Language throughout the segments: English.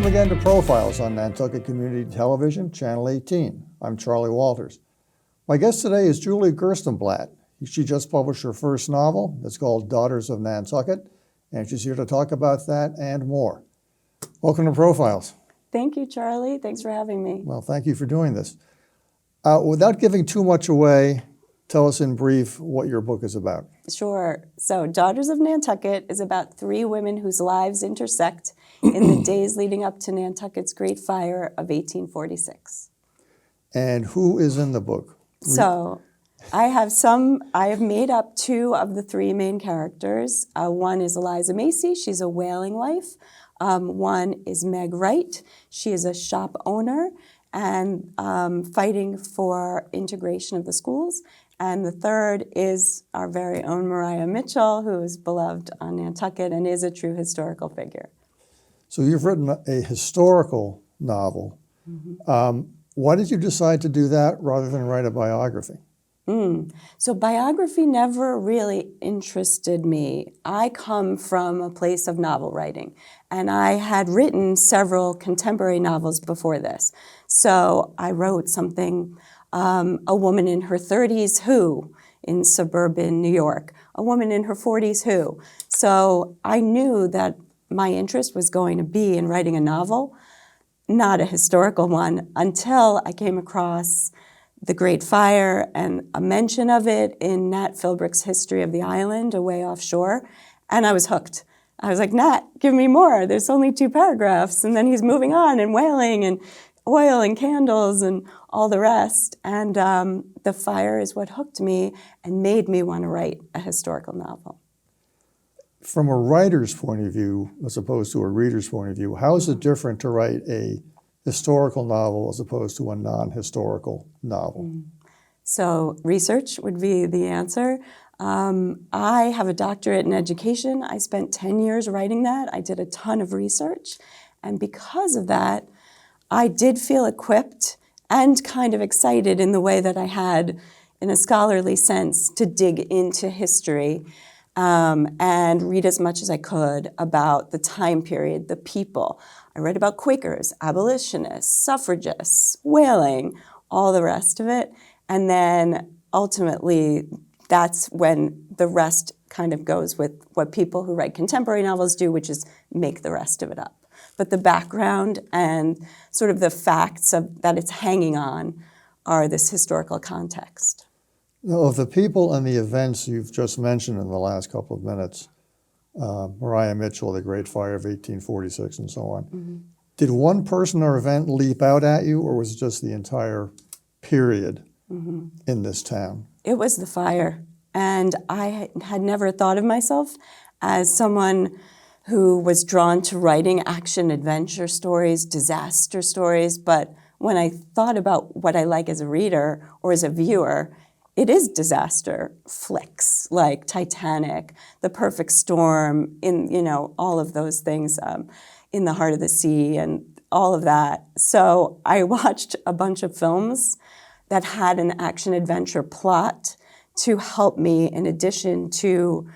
again to Profiles on Nantucket Community Television, Channel 18. I'm Charley Walters. My guest today is Julie Gerstenblatt. She just published her first novel. It's called Daughters of Nantucket, and she's here to talk about that and more. Welcome to Profiles. Thank you, Charlie. Thanks for having me. Well, thank you for doing this. Without giving too much away, tell us in brief what your book is about. Sure. So Daughters of Nantucket is about three women whose lives intersect in the days leading up to Nantucket's Great Fire of 1846. And who is in the book? So I have made up two of the three main characters. One is Eliza Macy. She's a whaling wife. One is Meg Wright. She is a shop owner and fighting for integration of the schools. And the third is our very own Maria Mitchell, who is beloved on Nantucket and is a true historical figure. So you've written a historical novel. Mm-hmm. Why did you decide to do that rather than write a biography? So biography never really interested me. I come from a place of novel writing, and I had written several contemporary novels before this. So I wrote something, A Woman in Her 30s Who, in suburban New York, A Woman in Her 40s Who. So I knew that my interest was going to be in writing a novel, not a historical one, until I came across the Great Fire and a mention of it in Nat Philbrick's History of the Island, away offshore, and I was hooked. I was like, Nat, give me more. There's only 2 paragraphs, and then he's moving on and whaling and oil and candles and all the rest. And the fire is what hooked me and made me want to write a historical novel. From a writer's point of view, as opposed to a reader's point of view, how is it different to write a historical novel as opposed to a non-historical novel? So research would be the answer. I have a doctorate in education. I spent 10 years writing that. I did a ton of research. And because of that, I did feel equipped and kind of excited in the way that I had, in a scholarly sense, to dig into history and read as much as I could about the time period, the people. I read about Quakers, abolitionists, suffragists, whaling, all the rest of it. And then ultimately, that's when the rest kind of goes with what people who write contemporary novels do, which is make the rest of it up. But the background and sort of the facts that it's hanging on are this historical context. Now, of the people and the events you've just mentioned in the last couple of minutes, Maria Mitchell, the Great Fire of 1846 and so on, did one person or event leap out at you, or was it just the entire period in this town? It was the fire. And I had never thought of myself as someone who was drawn to writing action-adventure stories, disaster stories. But when I thought about what I like as a reader or as a viewer, it is disaster flicks like Titanic, The Perfect Storm, all of those things, In the Heart of the Sea, and all of that. So I watched a bunch of films that had an action-adventure plot to help me, in addition to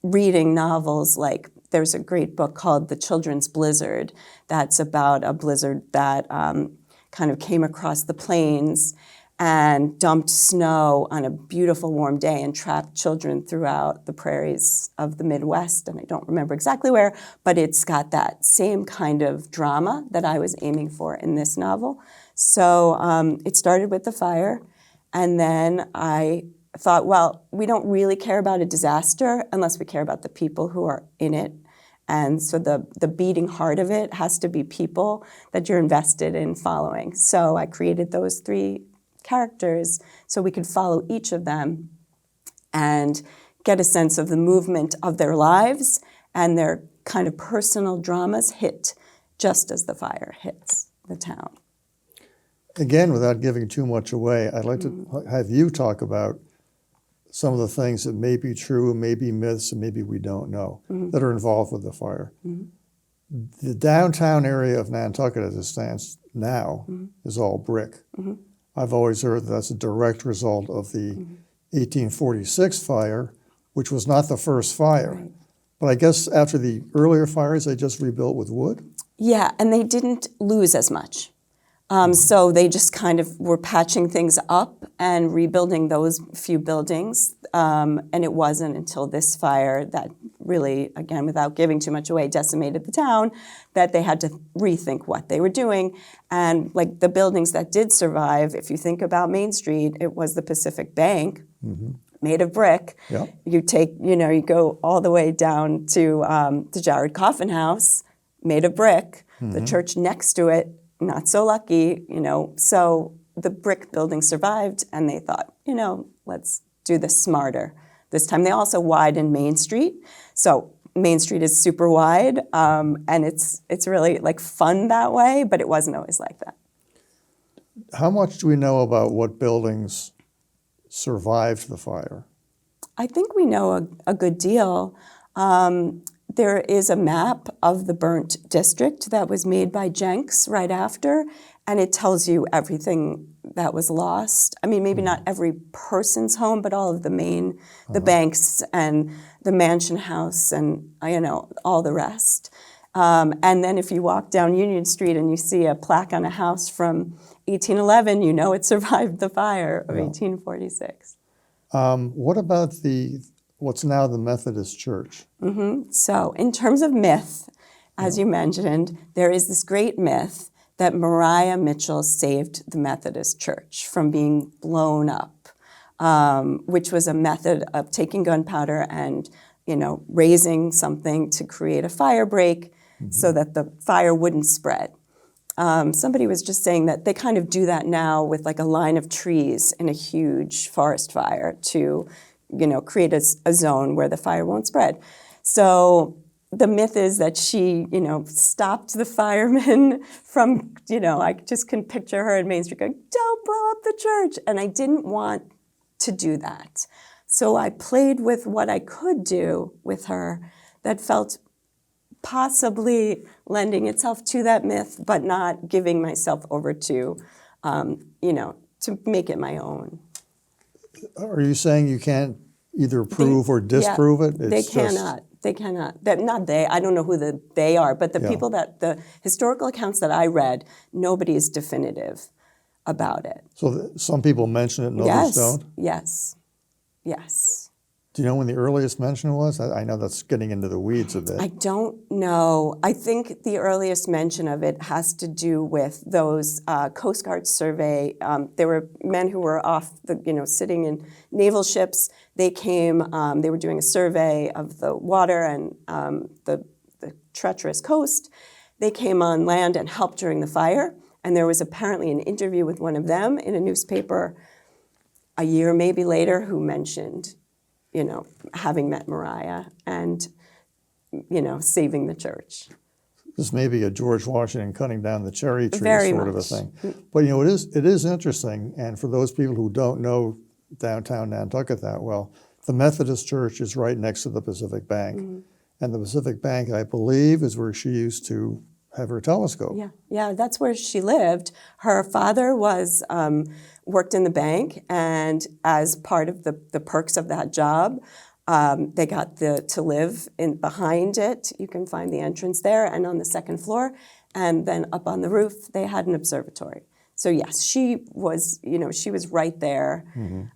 reading novels. Like there's a great book called The Children's Blizzard that's about a blizzard that kind of came across the plains and dumped snow on a beautiful warm day and trapped children throughout the prairies of the Midwest, and I don't remember exactly where, but it's got that same kind of drama that I was aiming for in this novel. So it started with the fire, and then I thought, well, we don't really care about a disaster unless we care about the people who are in it. And so the beating heart of it has to be people that you're invested in following. So I created those 3 characters so we could follow each of them and get a sense of the movement of their lives, and their kind of personal dramas hit just as the fire hits the town. Again, without giving too much away, I'd like to have you talk about some of the things that may be true, may be myths, and maybe we don't know, that are involved with the fire. The downtown area of Nantucket as it stands now is all brick. I've always heard that's a direct result of the 1846 fire, which was not the first fire. Right. But I guess after the earlier fires, they just rebuilt with wood? Yeah, and they didn't lose as much. So they just kind of were patching things up and rebuilding those few buildings. And it wasn't until this fire that really, again, without giving too much away, decimated the town, that they had to rethink what they were doing. And like the buildings that did survive, if you think about Main Street, it was the Pacific Bank, made of brick. Yeah. You take, you go all the way down to the Jared Coffin House, made of brick. The church next to it, not so lucky, So the brick building survived, and they thought, let's do this smarter. This time they also widened Main Street. So Main Street is super wide, and it's really like fun that way, but it wasn't always like that. How much do we know about what buildings survived the fire? I think we know a good deal. There is a map of the burnt district that was made by Jenks right after, and it tells you everything that was lost. I mean, maybe not every person's home, but all of the banks and the mansion house and, all the rest. And then if you walk down Union Street and you see a plaque on a house from 1811, it survived the fire of 1846. What about what's now the Methodist Church? So in terms of myth, as you mentioned, there is this great myth that 𝘋𝘢𝘶𝘨𝘗𝘵𝘬𝘬𝘦𝘵 saved the Methodist Church from being blown up, which was a method of taking gunpowder and, raising something to create a fire break so that the fire wouldn't spread. Somebody was just saying that they kind of do that now with like a line of trees in a huge forest fire to create a zone where the fire won't spread. So the myth is that she, stopped the firemen from, I just can picture her in Main Street going, "Don't blow up the church." And I didn't want to do that. So I played with what I could do with her that felt possibly lending itself to that myth, but not giving myself over to, to make it my own. Are you saying you can't either prove or disprove it? They cannot. They cannot. Not they. I don't know who they are, but the people the historical accounts that I read, nobody is definitive about it. So some people mention it and others don't? Yes. Yes. Do you know when the earliest mention was? I know that's getting into the weeds a bit. I don't know. I think the earliest mention of it has to do with those Coast Guard survey. There were men who were off, sitting in naval ships. They came. They were doing a survey of the water and the treacherous coast. They came on land and helped during the fire. And there was apparently an interview with one of them in a newspaper a year maybe later who mentioned having met 𝘋𝘢𝘶𝘨𝘗 and, saving the church. This may be a George Washington cutting down the cherry tree Very sort of a thing. But, it is interesting, and for those people who don't know downtown Nantucket that well, the Methodist Church is right next to the Pacific Bank. And the Pacific Bank, I believe, is where she used to have her telescope. Yeah, that's where she lived. Her father worked in the bank, and as part of the perks of that job, they got to live behind it. You can find the entrance there, and on the second floor, and then up on the roof, they had an observatory. So yes, she was right there,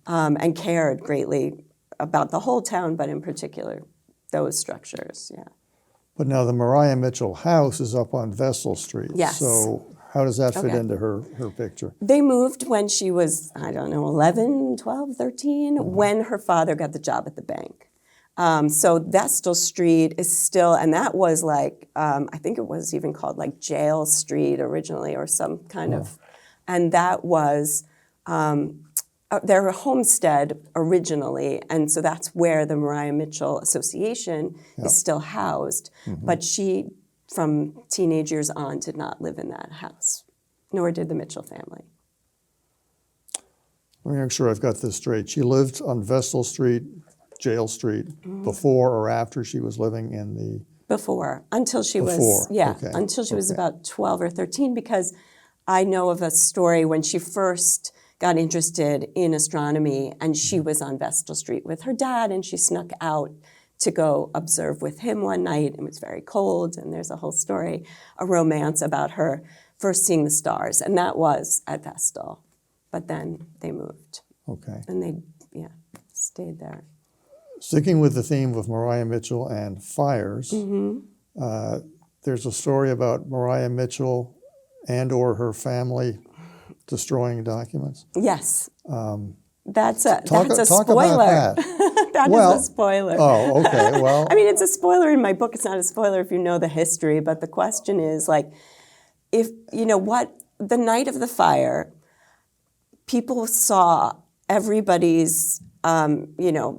and cared greatly about the whole town, but in particular, those structures. Yeah. But now the 𝘋𝘢𝘶𝘨𝘗𝘗 house is up on Vestal Street. Yes. So how does that fit into her picture? They moved when she was, 11, 12, 13, when her father got the job at the bank. So Vestal Street is still, and that was like, I think it was even called like Jail Street originally or some kind of, and that was their homestead originally, and so that's where the 𝘋𝘢𝘶𝘨𝘗𝘗 Association is still housed. But she, from teenage years on, did not live in that house, nor did the Mitchell family. Let me make sure I've got this straight. She lived on Vestal Street, Jail Street, before or after she was living in the... Before, until she was, until she was about 12 or 13, because I know of a story when she first got interested in astronomy, and she was on Vestal Street with her dad, and she snuck out to go observe with him one night. It was very cold, and there's a whole story, a romance about her first seeing the stars, and that was at Vestal. But then they moved, Okay. and they, stayed there. Sticking with the theme of Maria Mitchell and fires, there's a story about Maria Mitchell and or her family destroying documents. Yes. That's a spoiler. Talk about that. That is a spoiler. Oh, okay. Well, I mean, it's a spoiler in my book. It's not a spoiler if you know the history, but the question is, like, if, the night of the fire, people saw everybody's,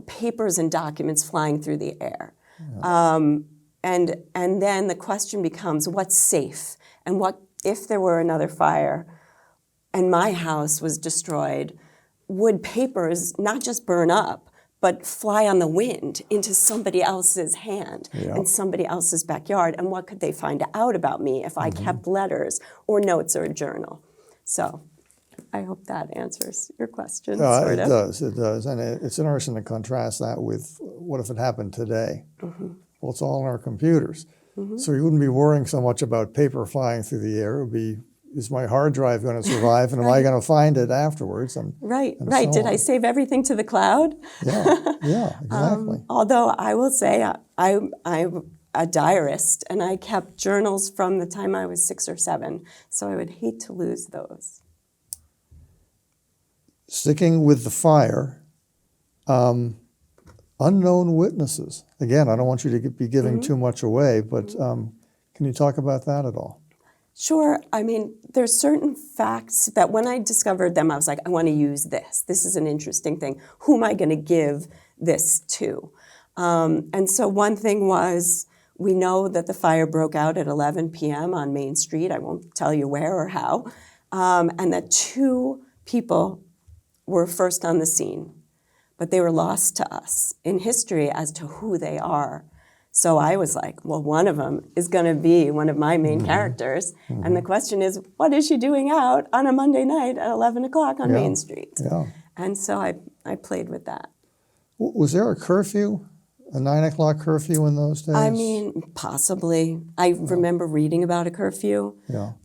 papers and documents flying through the air. Yeah. And then the question becomes, what's safe? And what if there were another fire and my house was destroyed? Would papers not just burn up, but fly on the wind into somebody else's hand in somebody else's backyard? And what could they find out about me if I kept letters or notes or a journal? So I hope that answers your question, sort of. It does. And it's interesting to contrast that with what if it happened today? Well, it's all on our computers. So you wouldn't be worrying so much about paper flying through the air. It would be, is my hard drive going to survive, and am I going to find it afterwards? And right. Did I save everything to the cloud? Yeah, exactly. Although I will say I'm a diarist, and I kept journals from the time I was 6 or 7, so I would hate to lose those. Sticking with the fire, unknown witnesses. Again, I don't want you to be giving too much away, but can you talk about that at all? Sure. I mean, there's certain facts that when I discovered them, I was like, I want to use this. This is an interesting thing. Who am I going to give this to? And so one thing was, we know that the fire broke out at 11 p.m. on Main Street. I won't tell you where or how. And that 2 people were first on the scene, but they were lost to us in history as to who they are. So I was like, well, one of them is going to be one of my main characters. And the question is, what is she doing out on a Monday night at 11 o'clock on Main Street? And so I played with that. Was there a curfew, a 9 o'clock curfew in those days? I mean, possibly. I remember reading about a curfew,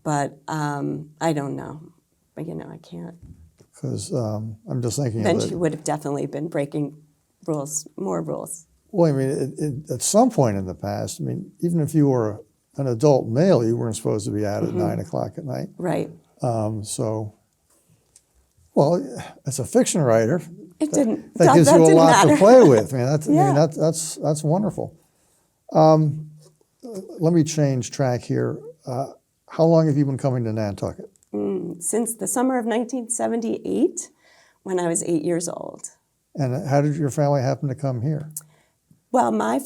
but I don't know. But, I can't. Because I'm just thinking Then of she would have definitely been breaking rules, more rules. Well, I mean, at some point in the past, I mean, even if you were an adult male, you weren't supposed to be out at 9 o'clock at night. Right. So, well, as a fiction writer, it didn't. That gives you a lot to play with. I mean, that's wonderful. Let me change track here. How long have you been coming to Nantucket? Since the summer of 1978, when I was 8 years old. And how did your family happen to come here? Well, my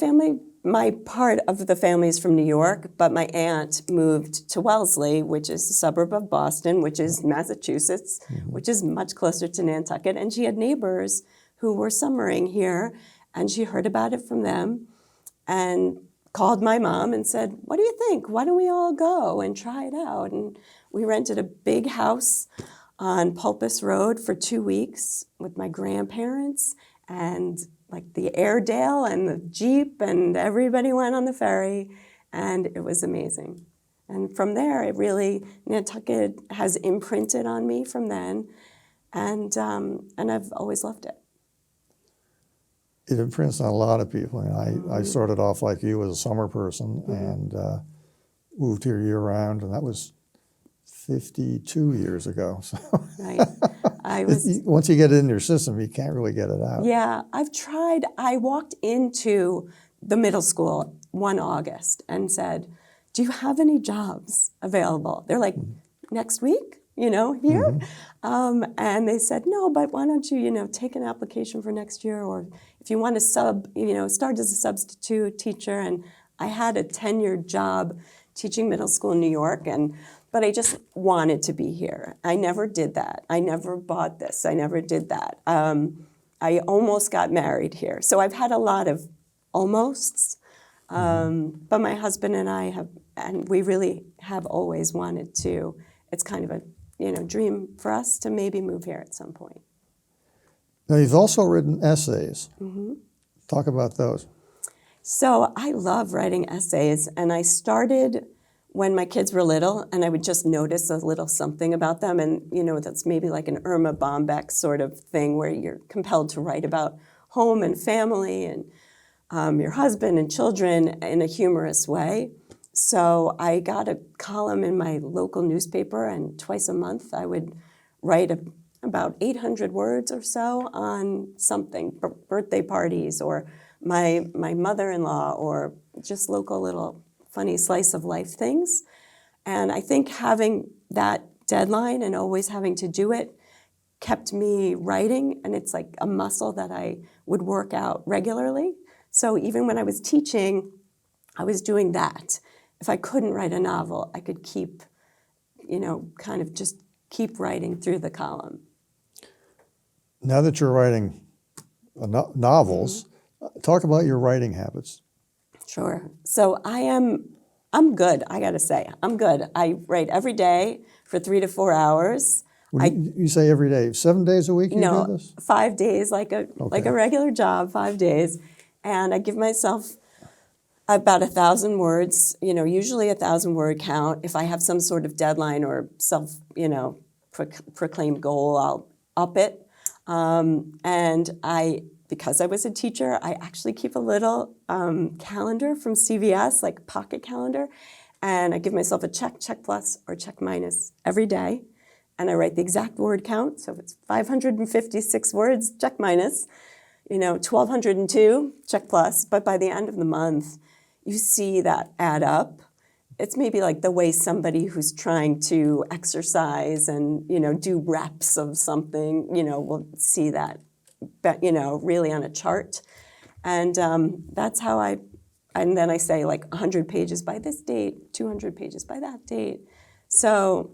part of the family is from New York, but my aunt moved to Wellesley, which is a suburb of Boston, which is Massachusetts, which is much closer to Nantucket. And she had neighbors who were summering here, and she heard about it from them and called my mom and said, what do you think? Why don't we all go and try it out? And we rented a big house on Pulpus Road for 2 weeks with my grandparents and like the Airedale and the Jeep, and everybody went on the ferry, and it was amazing. And from there, Nantucket has imprinted on me from then, and I've always loved it. It imprints on a lot of people. And I started off like you as a summer person and moved here year-round, and that was 52 years ago. So right. Once you get it in your system, you can't really get it out. Yeah, I've tried. I walked into the middle school one August and said, do you have any jobs available? They're like, next week, here? And they said, no, but why don't you, take an application for next year, or if you want to start as a substitute teacher. And I had a tenured job teaching middle school in New York, but I just wanted to be here. I never did that. I never bought this. I never did that. I almost got married here. So I've had a lot of almosts. But my husband and we really have always wanted to. It's kind of a dream for us to maybe move here at some point. Now, you've also written essays. Talk about those. So I love writing essays, and I started when my kids were little, and I would just notice a little something about them, and that's maybe like an 𝘕𝘢𝘯𝘵𝘗 sort of thing where you're compelled to write about home and family and your husband and children in a humorous way. So I got a column in my local newspaper, and twice a month I would write about 800 words or so on something, birthday parties or my mother-in-law, or just local little funny slice of life things. And I think having that deadline and always having to do it kept me writing, and it's like a muscle that I would work out regularly. So even when I was teaching, I was doing that. If I couldn't write a novel, I could keep, kind of just keep writing through the column. Now that you're writing novels, talk about your writing habits. Sure. So I'm good, I gotta say. I'm good. I write every day for 3 to 4 hours. You say every day, 7 days a week you do this? 5 days, like a regular job, 5 days. And I give myself about 1,000 words, usually 1,000-word count. If I have some sort of deadline or self, proclaimed goal, I'll up it. And because I was a teacher, I actually keep a little calendar from CVS, like pocket calendar, and I give myself a check plus, or check minus every day, and I write the exact word count. So if it's 556 words, check minus, 1,202, check plus. But by the end of the month, you see that add up. It's maybe like the way somebody who's trying to exercise and, do reps of something, will see that, really on a chart. And that's how and then I say like 100 pages by this date, 200 pages by that date. So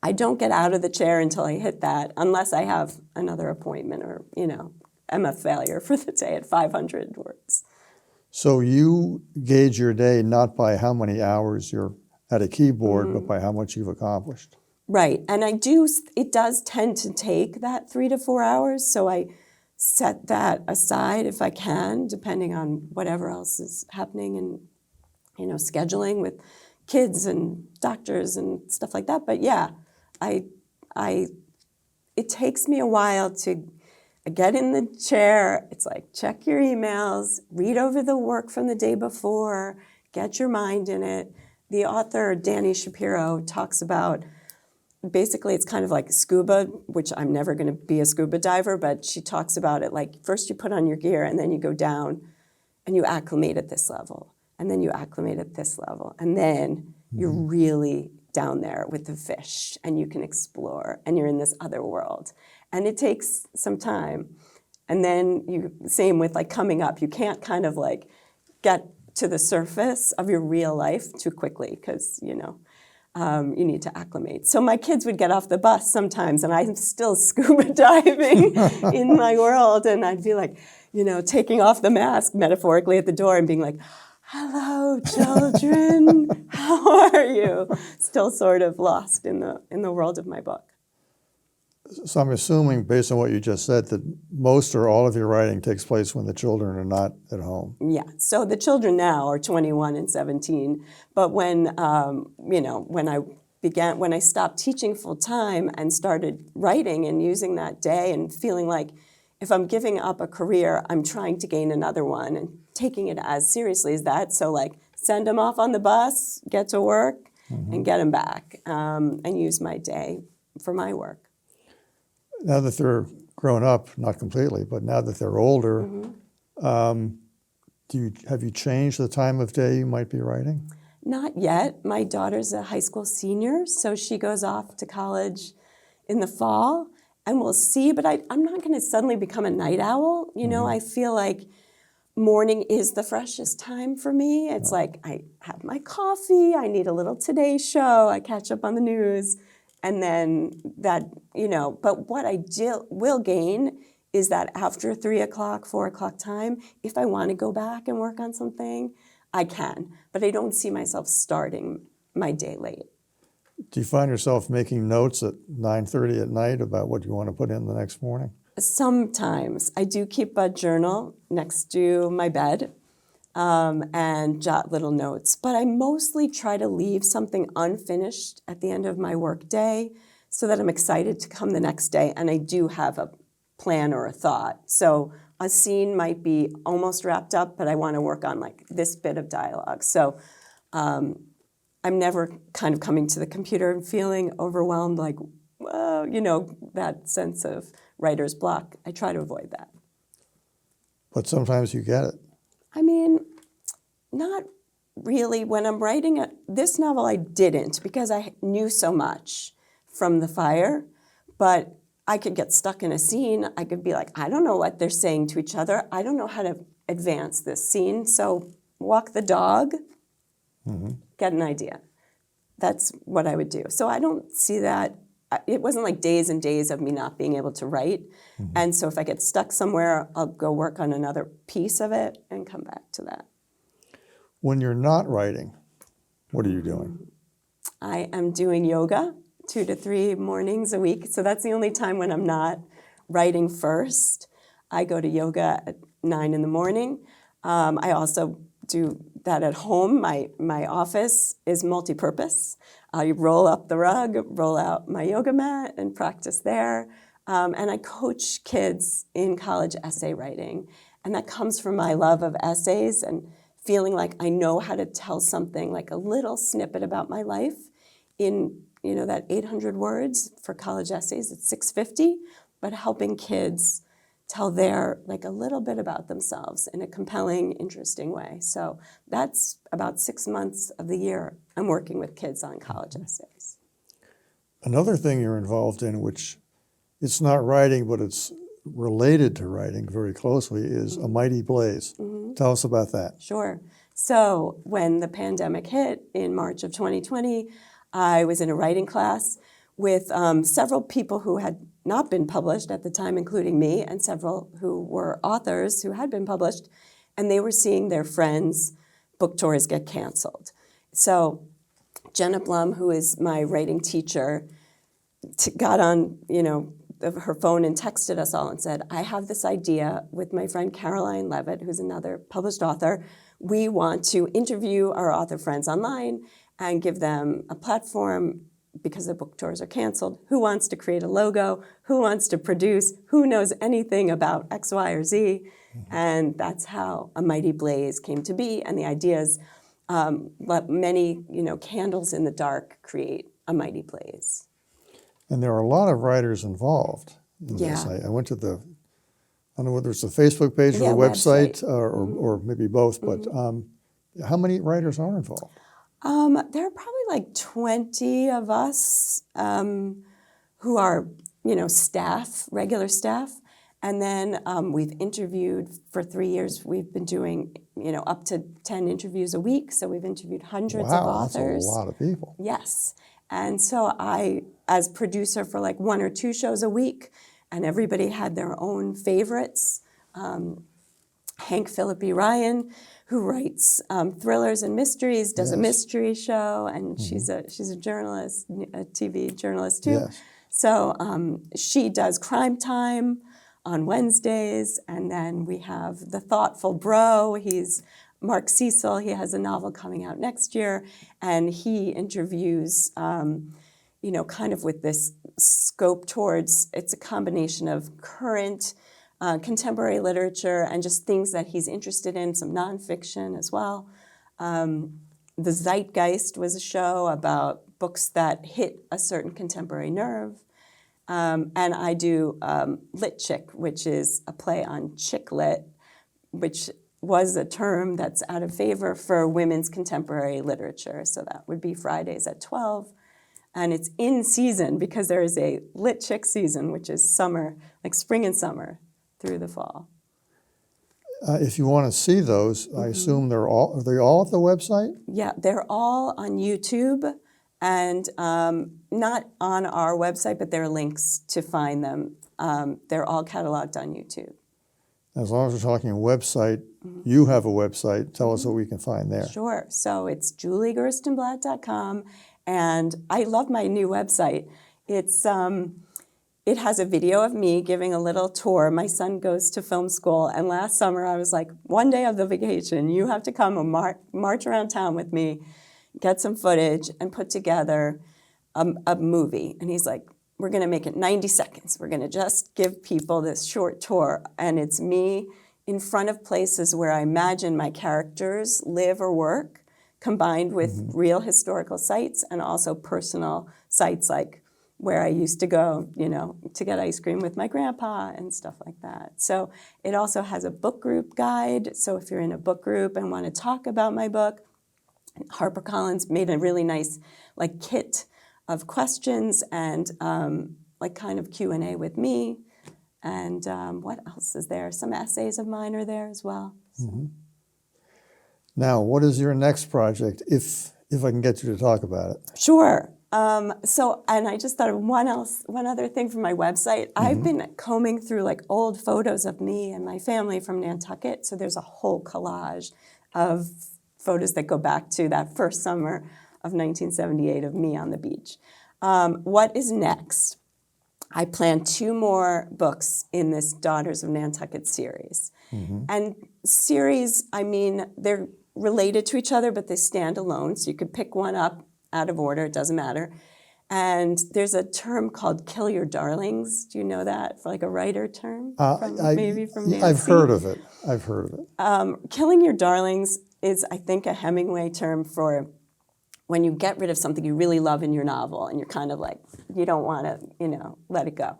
I don't get out of the chair until I hit that, unless I have another appointment or, I'm a failure for the day at 500 words. So you gauge your day not by how many hours you're at a keyboard, but by how much you've accomplished. Right. And it does tend to take that 3 to 4 hours. So I set that aside if I can, depending on whatever else is happening and, scheduling with kids and doctors and stuff like that. But yeah, it takes me a while to get in the chair. It's like, check your emails, read over the work from the day before, get your mind in it. The author, Dani Shapiro, talks about, basically it's kind of like scuba, which I'm never going to be a scuba diver, but she talks about it like, first you put on your gear and then you go down and you acclimate at this level. And then you acclimate at this level. And then you're really down there with the fish and you can explore and you're in this other world. And it takes some time. And then same with like coming up. You can't kind of like get to the surface of your real life too quickly because, you need to acclimate. So my kids would get off the bus sometimes and I'm still scuba diving in my world. And I'd be like, taking off the mask metaphorically at the door and being like, hello, children, how are you? Still sort of lost in the world of my book. So I'm assuming, based on what you just said, that most or all of your writing takes place when the children are not at home. Yeah. So the children now are 21 and 17. But when when I stopped teaching full time and started writing and using that day and feeling like if I'm giving up a career, I'm trying to gain another one and taking it as seriously as that. So like send them off on the bus, get to work, and get them back, and use my day for my work. Now that they're grown up, not completely, but now that they're older, have you changed the time of day you might be writing? Not yet. My daughter's a high school senior, so she goes off to college in the fall, and we'll see. But I'm not going to suddenly become a night owl. I feel like morning is the freshest time for me. It's like I have my coffee, I need a little Today Show, I catch up on the news. And then that, but what I will gain is that after 3 o'clock, 4 o'clock time, if I want to go back and work on something, I can. But I don't see myself starting my day late. Do you find yourself making notes at 9:30 at night about what you want to put in the next morning? Sometimes. I do keep a journal next to my bed. and jot little notes. But I mostly try to leave something unfinished at the end of my work day so that I'm excited to come the next day and I do have a plan or a thought. So a scene might be almost wrapped up, but I want to work on like this bit of dialogue. So I'm never kind of coming to the computer and feeling overwhelmed, like, whoa, you know, that sense of writer's block. I try to avoid that. But sometimes you get it. I mean, not really. When I'm writing this novel, I didn't because I knew so much from the fire, but I could get stuck in a scene. I could be like, I don't know what they're saying to each other. I don't know how to advance this scene. So walk the dog, get an idea. That's what I would do. So I don't see that. It wasn't like days and days of me not being able to write. And so if I get stuck somewhere, I'll go work on another piece of it and come back to that. When you're not writing, what are you doing? I am doing yoga 2 to 3 mornings a week. So that's the only time when I'm not writing first. I go to yoga at 9 in the morning. I also do that at home. My office is multi-purpose. I roll up the rug, roll out my yoga mat, and practice there. And I coach kids in college essay writing. And that comes from my love of essays and feeling like I know how to tell something, like a little snippet about my life in, you know, that 800 words. For college essays, it's 650, but helping kids tell like a little bit about themselves in a compelling, interesting way. So that's about 6 months of the year I'm working with kids on college essays. Another thing you're involved in, which it's not writing, but it's related to writing very closely, is 𝘋𝘢𝘶𝘨𝘵𝘬𝘬𝘦𝘵. Tell us about that. Sure. So when the pandemic hit in March of 2020, I was in a writing class with several people who had not been published at the time, including me, and several who were authors who had been published, and they were seeing their friends' book tours get canceled. So Jenna Blum, who is my writing teacher, got on, you know, her phone and texted us all and said, I have this idea with my friend Caroline Levitt, who's another published author. We want to interview our author friends online and give them a platform because the book tours are canceled. Who wants to create a logo? Who wants to produce? Who knows anything about X, Y, or Z? And that's how 𝘋𝘢𝘶𝘨𝘵𝘬𝘬𝘦 came to be. And the idea is let many, you know, candles in the dark create 𝘋𝘢𝘶𝘨𝘍𝑒. And there are a lot of writers involved in this. I went to I don't know whether it's a Facebook page or a website, or maybe both, but how many writers are involved? There are probably like 20 of us who are, you know, staff, regular staff. And then we've interviewed for 3 years. We've been doing, you know, up to 10 interviews a week. So we've interviewed hundreds of authors. That's a lot of people. Yes. And so I, as producer for like 1 or 2 shows a week, and everybody had their own favorites. Hank Phillip E. Ryan, who writes thrillers and mysteries, does a mystery show, and she's a journalist, a TV journalist too. Yes. So she does Crime Time on Wednesdays, and then we have The Thoughtful Bro. He's Mark Cecil. He has a novel coming out next year, and he interviews, you know, kind of with this scope towards, it's a combination of current contemporary literature and just things that he's interested in, some nonfiction as well. The Zeitgeist was a show about books that hit a certain contemporary nerve. And I do Lit Chick, which is a play on chick lit, which was a term that's out of favor for women's contemporary literature. So that would be Fridays at 12. And it's in season because there is a Lit Chick season, which is summer, like spring and summer through the fall. If you want to see those, I assume are they all at the website? Yeah, they're all on YouTube and not on our website, but there are links to find them. They're all cataloged on YouTube. As long as we're talking a website, you have a website. Tell us what we can find there. Sure. So it's juliegerstenblatt.com. And I love my new website. It's it has a video of me giving a little tour. My son goes to film school, and last summer I was like, one day of the vacation, you have to come and march around town with me, get some footage, and put together a movie. And he's like, we're going to make it 90 seconds. We're going to just give people this short tour, and it's me in front of places where I imagine my characters live or work, combined with real historical sites and also personal sites like where I used to go, to get ice cream with my grandpa and stuff like that. So it also has a book group guide. So if you're in a book group and want to talk about my book, HarperCollins made a really nice kit of questions and kind of Q&A with me. And what else is there? Some essays of mine are there as well. So. Now, what is your next project, if I can get you to talk about it? Sure. And I just thought of one other thing from my website. I've been combing through old photos of me and my family from Nantucket. So there's a whole collage of photos that go back to that first summer of 1978 of me on the beach. What is next? I plan 2 more books in this Daughters of Nantucket series. And series, I mean, they're related to each other, but they stand alone. So you could pick one up out of order, it doesn't matter. And there's a term called kill your darlings. Do you know that, for a writer term? Maybe from Nancy? I've heard of it. Killing your darlings is, I think, a Hemingway term for when you get rid of something you really love in your novel and you're kind of you don't want to, let it go.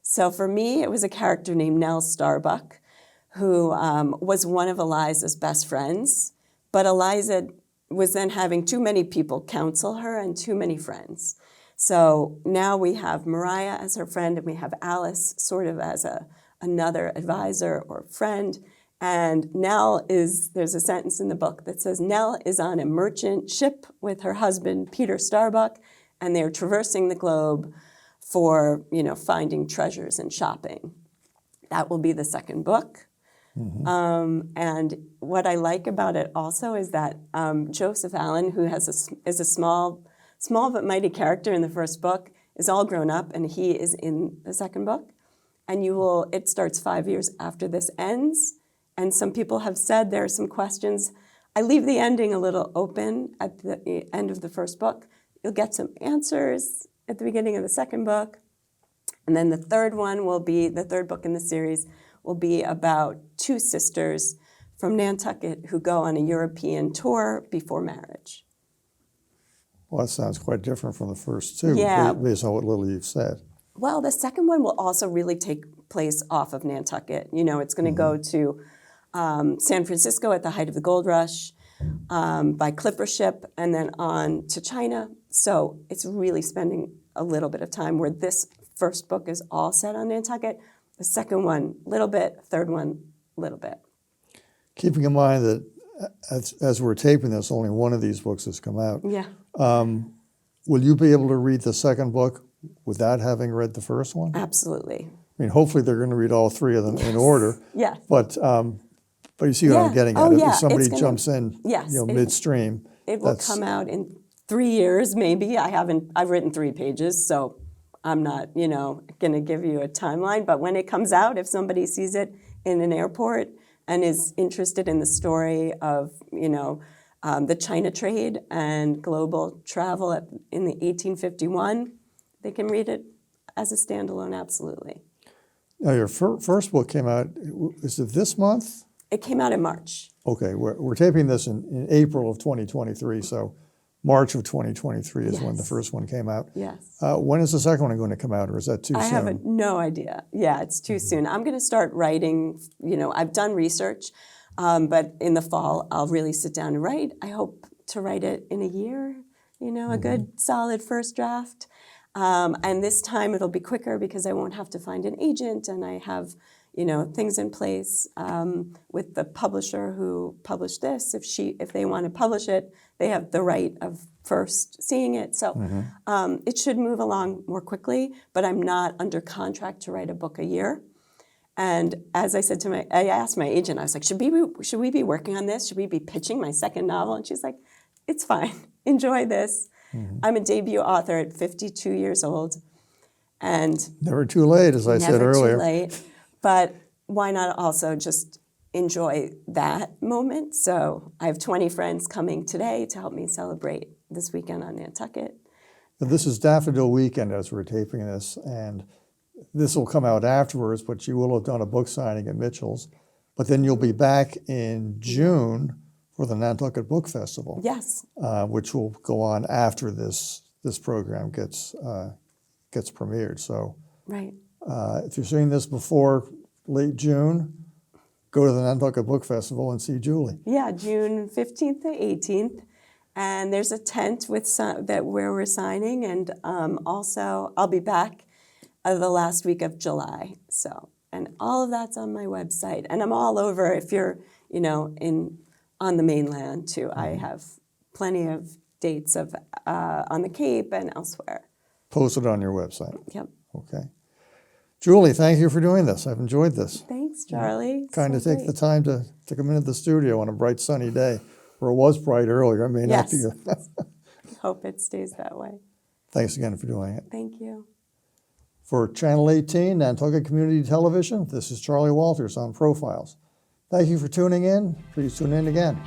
So for me, it was a character named Nell Starbuck, who was one of Eliza's best friends. But Eliza was then having too many people counsel her and too many friends. So now we have Mariah as her friend, and we have Alice sort of as another advisor or friend. And there's a sentence in the book that says, Nell is on a merchant ship with her husband, Peter Starbuck, and they're traversing the globe for, finding treasures and shopping. That will be the second book. And what I like about it also is that Joseph Allen, who is a small but mighty character in the first book, is all grown up, and he is in the second book. And it starts 5 years after this ends. And some people have said there are some questions. I leave the ending a little open at the end of the first book. You'll get some answers at the beginning of the second book. And then the third book in the series will be about 2 sisters from Nantucket who go on a European tour before marriage. Well, that sounds quite different from the first 2, based on what little you've said. Well, the second one will also really take place off of Nantucket. It's going to go to San Francisco at the height of the gold rush by clipper ship, and then on to China. So it's really spending a little bit of time, where this first book is all set on Nantucket. The second one, little bit. Third one, little bit. Keeping in mind that as we're taping this, only one of these books has come out. Yeah. Will you be able to read the second book without having read the first one? Absolutely. I mean, hopefully they're going to read all 3 of them in order. Yes. But you see what I'm getting at. If somebody jumps in, midstream, it will come out in 3 years, maybe. I've written 3 pages, so I'm not, going to give you a timeline. But when it comes out, if somebody sees it in an airport and is interested in the story of, the China trade and global travel in the 1851, they can read it as a standalone, absolutely. Now, your first book came out, is it this month? It came out in March. Okay, we're taping this in April of 2023, so March of 2023 is when the first one came out. Yes. When is the second one going to come out, or is that too soon? I have no idea. Yeah, it's too soon. I'm going to start writing, I've done research, but in the fall, I'll really sit down and write. I hope to write it in a year, a good, solid first draft. And this time it'll be quicker because I won't have to find an agent, and I have, things in place with the publisher who published this. If they want to publish it, they have the right of first seeing it. So it should move along more quickly, but I'm not under contract to write a book a year. And as I said I asked my agent, I was like, should we be working on this? Should we be pitching my second novel? And she's like, it's fine. Enjoy this. I'm a debut author at 52 years old. And Never too late, as I said never earlier. too late. But why not also just enjoy that moment? So I have 20 friends coming today to help me celebrate this weekend on Nantucket. But this is Daffodil Weekend as we're taping this, and this will come out afterwards, but you will have done a book signing at Mitchell's. But then you'll be back in June for the Nantucket Book Festival, Yes. which will go on after this program gets premiered. So Right. if you're seeing this before late June, go to the Nantucket Book Festival and see Julie. Yeah, June 15th to 18th. And there's a tent with where we're signing. And also, I'll be back the last week of July. So, and all of that's on my website. And I'm all over if you're, on the mainland too. I have plenty of dates on the Cape and elsewhere. Post it on your website. Yep. Okay. Julie, thank you for doing this. I've enjoyed this. Thanks, Charlie. Kind of So take the great. time to come into the studio on a bright sunny day, or it was bright earlier. It may not Yes. be. Hope it stays that way. Thanks again for doing it. Thank you. For Channel 18, Nantucket Community Television, this is Charley Walters on Profiles. Thank you for tuning in. Please tune in again.